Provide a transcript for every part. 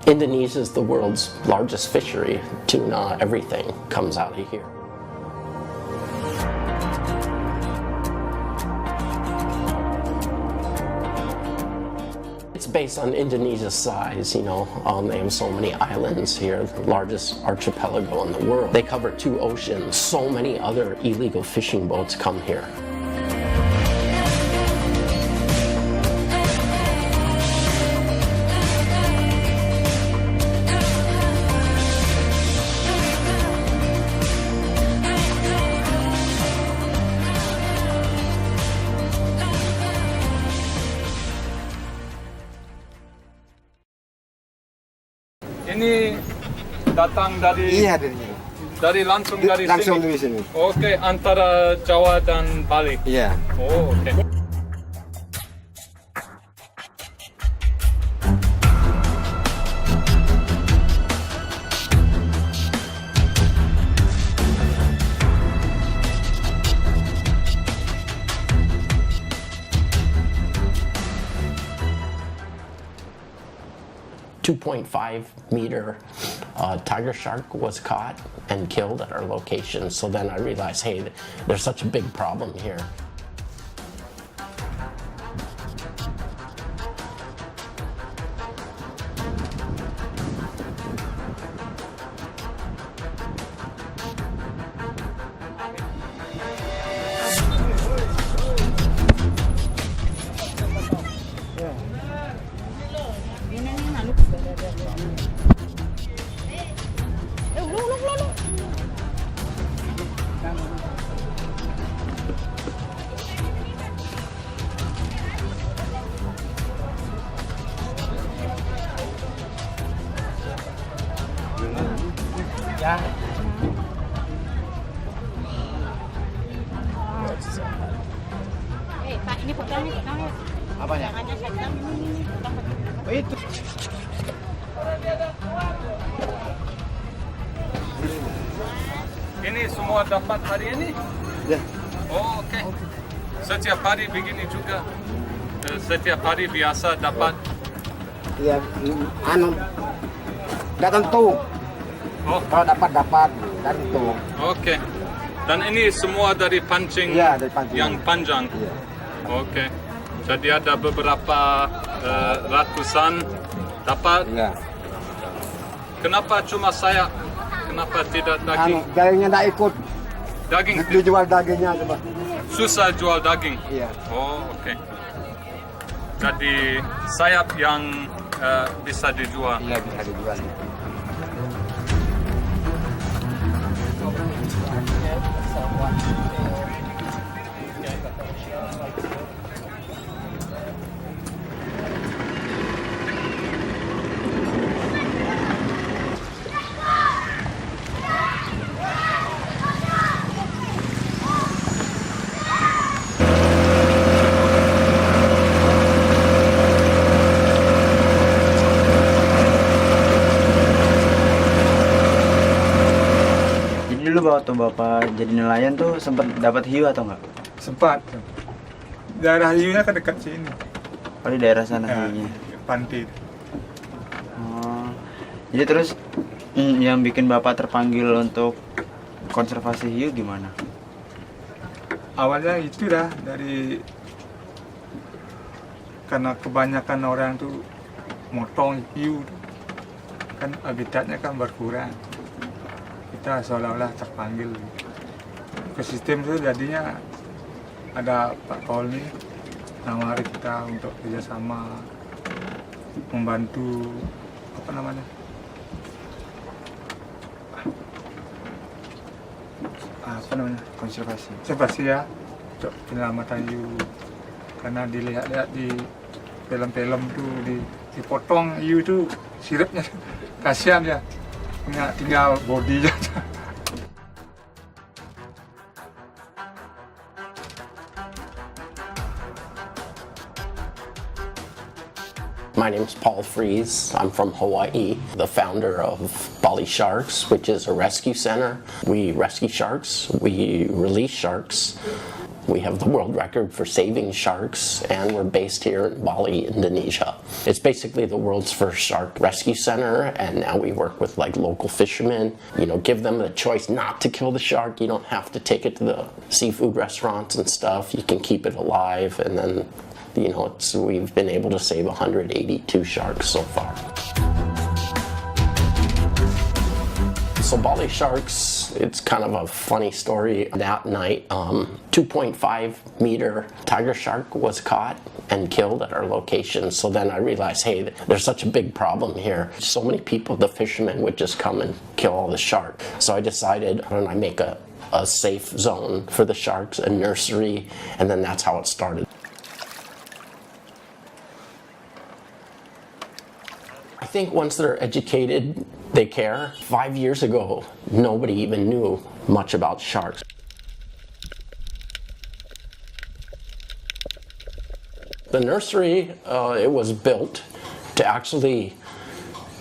Indonesia is the world's largest fishery. Tuna, everything comes out of here. It's based on Indonesia's size, you know. They have so many islands here, the largest archipelago in the world. They cover 2 oceans. So many other illegal fishing boats come here. Ini datang dari Iya dari langsung dari langsung sini. dari sini. Oke, antara Jawa dan Bali. Iya. Oh, oke. 2.5-meter tiger shark was caught and killed at our location. So then I realized, hey, there's such a big problem here. Ya. Pak, ini potong nih, potong ya. Apanya? Tangannya saya bilang ini, potong. Oh, itu. Ini semua dapat hari ini? Ya. Oh, oke. Setiap hari begini juga. Setiap hari biasa dapat. Ya, nggak tentu. Oh, Kalau dapat nggak tentu. oke. Dan ini semua dari pancing, Iya, dari pancing yang panjang. Iya. Oke. Jadi ada beberapa ratusan dapat. Iya. Kenapa cuma saya? Kenapa tidak daging? Dagingnya nggak ikut. Daging Dijual dagingnya coba. susah jual daging. Iya. Oh, oke. Jadi sayap yang bisa dijual. Iya bisa dijual. Dulu waktu Bapak jadi nelayan tuh sempat dapat hiu atau enggak? Sempat. Daerah hiunya kan dekat sini. Oh, di daerah sana Ya, hiunya. pantai. Oh. Jadi terus yang bikin Bapak terpanggil untuk konservasi hiu gimana? Awalnya itu dah dari karena kebanyakan orang tuh motong hiu kan habitatnya kan berkurang. Kita seolah-olah terpanggil ke sistem itu, jadinya ada Pak Polni nawari kita untuk kerjasama membantu apa namanya konservasi ya untuk penyelamatan hiu, karena dilihat-lihat di film-film tuh dipotong hiu tuh siripnya kasihan ya, tinggal bodinya. My name's Paul Fries. I'm from Hawaii, the founder of Bali Sharks, which is a rescue center. We rescue sharks, we release sharks, We have the world record for saving sharks, and we're based here in Bali, Indonesia. It's basically the world's first shark rescue center, and now we work with like local fishermen, give them the choice not to kill the shark. You don't have to take it to the seafood restaurants and stuff. You can keep it alive, and then, we've been able to save 182 sharks so far. So Bali sharks, it's kind of a funny story. That night, 2.5 meter tiger shark was caught and killed at our location. So then I realized, hey, there's such a big problem here. So many people, the fishermen, would just come and kill all the shark. So I decided, why don't I make a safe zone for the sharks, a nursery, and then that's how it started. I think once they're educated, they care. 5 years ago, nobody even knew much about sharks. The nursery, it was built to actually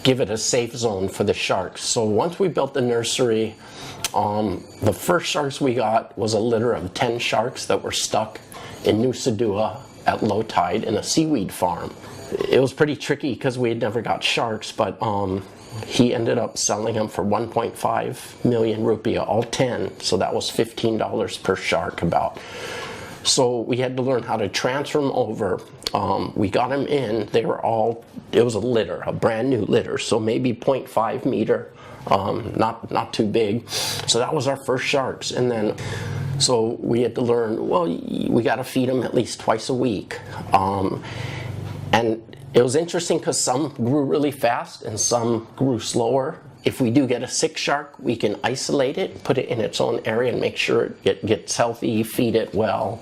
give it a safe zone for the sharks. So once we built the nursery, the first sharks we got was a litter of 10 sharks that were stuck in Nusa Dua at low tide in a seaweed farm. It was pretty tricky because we had never got sharks, but he ended up selling them for 1.5 million rupiah, all 10. So that was $15 per shark about. So we had to learn how to transfer them over. We got them in. They were all, it was a litter, a brand new litter. So maybe 0.5 meter, not too big. So that was our first sharks. And then, so we had to learn, well, we got to feed them at least twice a week. And it was interesting because some grew really fast and some grew slower. If we do get a sick shark, we can isolate it, put it in its own area and make sure it gets healthy, feed it well.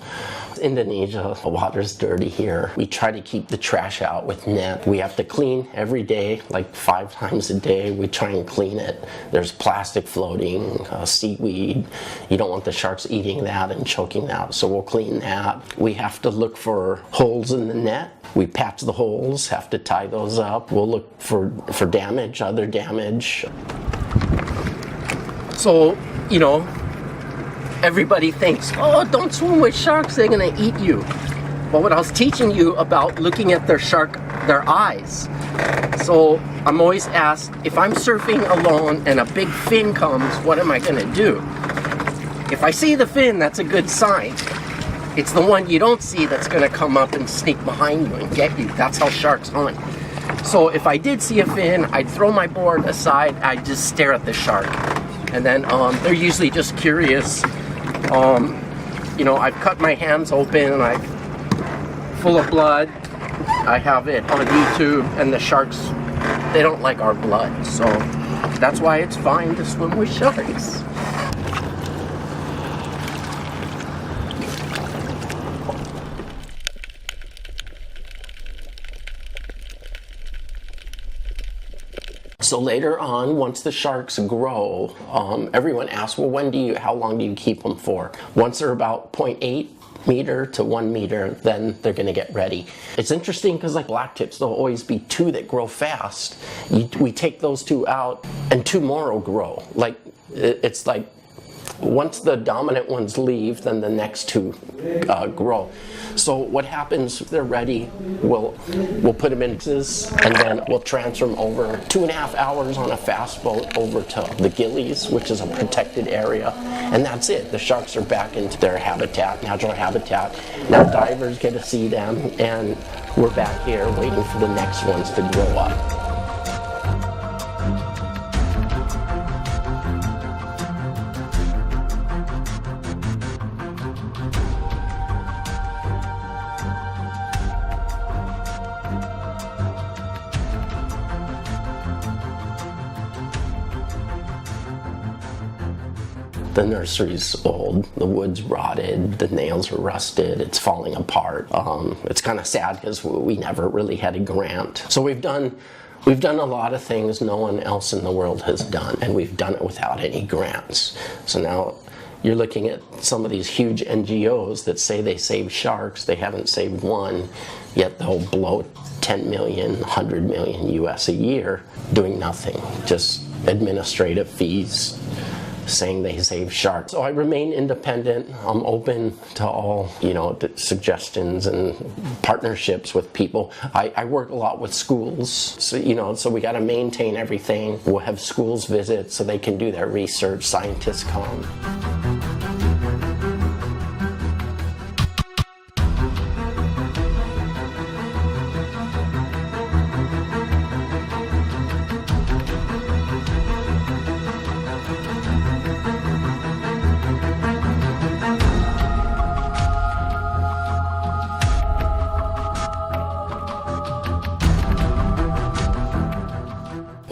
Indonesia, the water's dirty here. We try to keep the trash out with net. We have to clean every day, like 5 times a day. We try and clean it. There's plastic floating, seaweed. You don't want the sharks eating that and choking that, so we'll clean that. We have to look for holes in the net. We patch the holes, have to tie those up. We'll look for damage, other damage. So, everybody thinks, oh, don't swim with sharks, they're gonna eat you. But what I was teaching you about looking at their eyes. So I'm always asked, if I'm surfing alone and a big fin comes, what am I gonna do? If I see the fin, that's a good sign. It's the one you don't see that's gonna come up and sneak behind you and get you. That's how sharks hunt. So if I did see a fin, I'd throw my board aside, I'd just stare at the shark. And then they're usually just curious. I've cut my hands open and I'm full of blood. I have it on YouTube, and the sharks, they don't like our blood. So that's why it's fine to swim with sharks. So later on, once the sharks grow, everyone asks, well, how long do you keep them for? Once they're about 0.8 meter to 1 meter, then they're gonna get ready. It's interesting because like black tips, there'll always be 2 that grow fast. We take those 2 out and 2 more will grow. It's like, once the dominant ones leave, then the next 2 grow. So what happens if they're ready, we'll put them in boxes and then we'll transfer them over 2.5 hours on a fast boat over to the Gillies, which is a protected area, and that's it. The sharks are back into their habitat, natural habitat. Now divers get to see them, and we're back here waiting for the next ones to grow up. The nursery's old, the wood's rotted, the nails are rusted, it's falling apart. It's kind of sad because we never really had a grant. So we've done a lot of things no one else in the world has done, and we've done it without any grants. So now you're looking at some of these huge NGOs that say they save sharks, they haven't saved one, yet they'll blow 10 million, 100 million US a year doing nothing, just administrative fees. saying they save sharks. So I remain independent. I'm open to all, the suggestions and partnerships with people. I work a lot with schools, so we got to maintain everything. We'll have schools visit so they can do their research. Scientists come.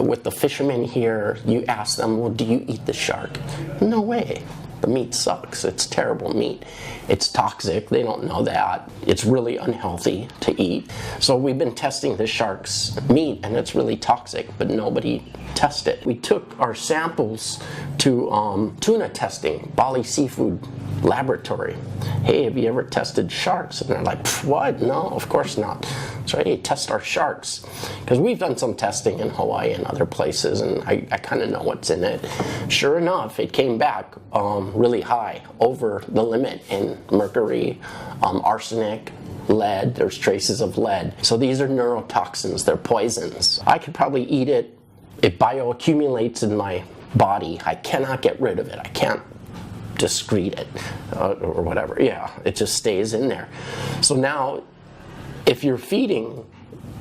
With the fishermen here, you ask them, well, do you eat the shark? No way. The meat sucks. It's terrible meat. It's toxic. They don't know that. It's really unhealthy to eat. So we've been testing the shark's meat, and it's really toxic, but nobody tested it. We took our samples to tuna testing, Bali Seafood Laboratory. Hey, have you ever tested sharks? And they're like, what? No, of course not. So hey, test our sharks. Because we've done some testing in Hawaii and other places, and I kind of know what's in it. Sure enough, it came back really high, over the limit in mercury, arsenic, lead. There's traces of lead. So these are neurotoxins. They're poisons. I could probably eat it. It bioaccumulates in my body. I cannot get rid of it. I can't discrete it or whatever. Yeah, it just stays in there. So now, if you're feeding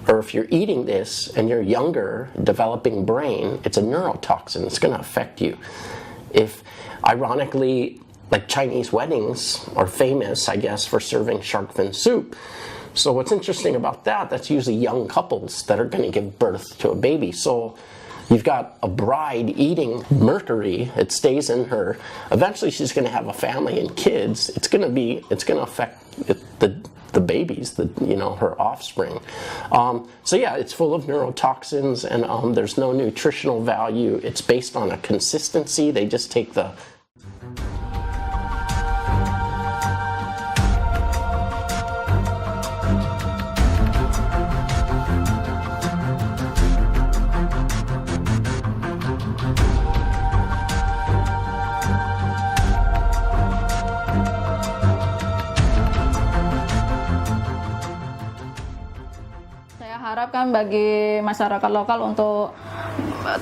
or if you're eating this and you're younger, developing brain, it's a neurotoxin. It's going to affect you. If, ironically, like Chinese weddings are famous, I guess, for serving shark fin soup. So what's interesting about that, that's usually young couples that are going to give birth to a baby. So you've got a bride eating mercury. It stays in her. Eventually, she's going to have a family and kids. It's going to affect the babies, her offspring. So yeah, it's full of neurotoxins, and there's no nutritional value. It's based on a consistency. They just take the harapkan bagi masyarakat lokal untuk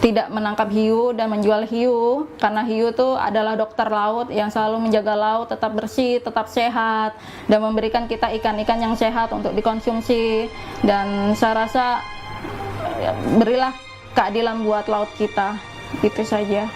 tidak menangkap hiu dan menjual hiu, karena hiu itu adalah dokter laut yang selalu menjaga laut tetap bersih, tetap sehat, dan memberikan kita ikan-ikan yang sehat untuk dikonsumsi. Dan saya rasa berilah keadilan buat laut kita, itu saja.